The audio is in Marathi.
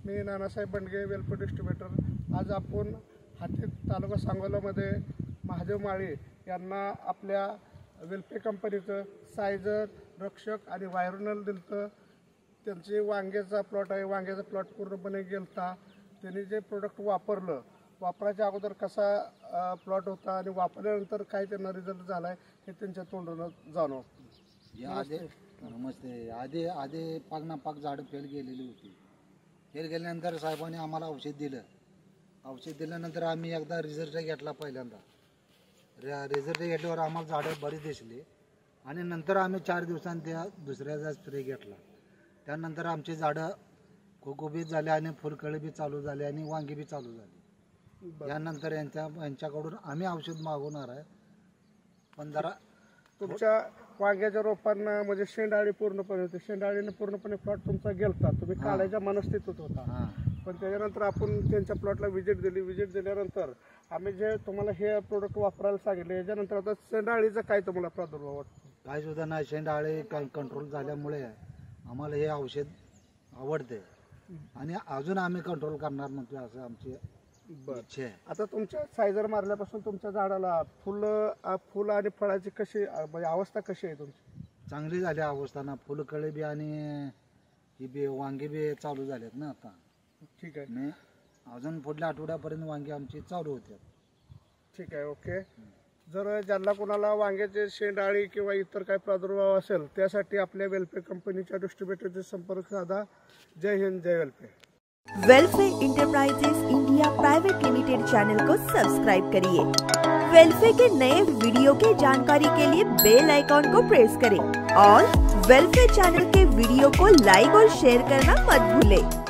मी नानासाहेब बंडगे, वेलफेअर डिस्ट्रीब्युटर। आज आपण हाती तालुका सांगोलामध्ये महादेव माळी यांना आपल्या वेलफेअर कंपनीचं सायझर, रक्षक आणि वायरोनल दिलं। त्यांचे वांग्याचा प्लॉट आहे, वांग्याचा प्लॉट पूर्णपणे गेलता। त्यांनी जे प्रोडक्ट वापरलं, वापरायच्या अगोदर कसा प्लॉट होता आणि वापरल्यानंतर काय त्यांना रिझल्ट झाला आहे हे त्यांच्या तोंडून जाणव। नमस्ते। आधी पाक झाडं फेल गेलेली होती। फेल गेल्यानंतर साहेबांनी आम्हाला औषध दिलं। औषध दिल्यानंतर आम्ही एकदा रिझल्ट घेतला। पहिल्यांदा रिझल्ट घेतल्यावर आम्हाला झाडं बरी दिसली आणि नंतर आम्ही 4 दिवसांनी त्या दुसऱ्याचा स्प्रे घेतला। त्यानंतर आमची झाडं कोकोबीत झाली आणि फुलकळी बी चालू झाली आणि वांगी बी चालू झाली। यानंतर यांच्याकडून आम्ही औषध मागवणार आहे। 15 तुमच्या वांग्याच्या रोपांना म्हणजे शेंडाळी पूर्णपणे होती, शेंडाळीने पूर्णपणे प्लॉट तुमचा गेलता, तुम्ही काढायच्या मनस्थितीत होता। पण त्याच्यानंतर आपण त्यांच्या प्लॉटला व्हिजिट दिली। व्हिजिट दिल्यानंतर आम्ही जे तुम्हाला हे प्रोडक्ट वापरायला सांगितले, याच्यानंतर आता शेंडाळीचा काय तुम्हाला प्रादुर्भाव वाटतो? काय सुद्धा नाही। शेंडाळी कंट्रोल झाल्यामुळे आम्हाला हे औषध आवडते आणि अजून आम्ही कंट्रोल करणार म्हणतो असं आमची इच्छा आहे। आता तुमच्या सायझर मारल्यापासून तुमच्या झाडाला फुल आणि फळाची कशी म्हणजे अवस्था कशी आहे तुमची? चांगली झाली अवस्था ना। फुलकळी बी आणि ही बी वांगी बी चालू झालेत ना आता। ठीक आहे, नाही अजून पुढल्या आठवड्यापर्यंत वांगी आमची चालू होते। ठीक आहे, ओके। जर ज्यांना कोणाला वांग्याचे शेंडाळी किंवा इतर काही प्रादुर्भाव असेल त्यासाठी आपल्या वेलफेअर कंपनीच्या डिस्ट्रीब्युटरचे संपर्क साधा। जय हिंद, जय welfare. Welfare enterprises India private limited channel को सब्सक्राइब करिए। वेलफेयर के नए वीडियो के जानकारी के लिए बेल आइकॉन को प्रेस करें और वेलफेयर चैनल के वीडियो को लाइक और शेयर करना मत भूलें।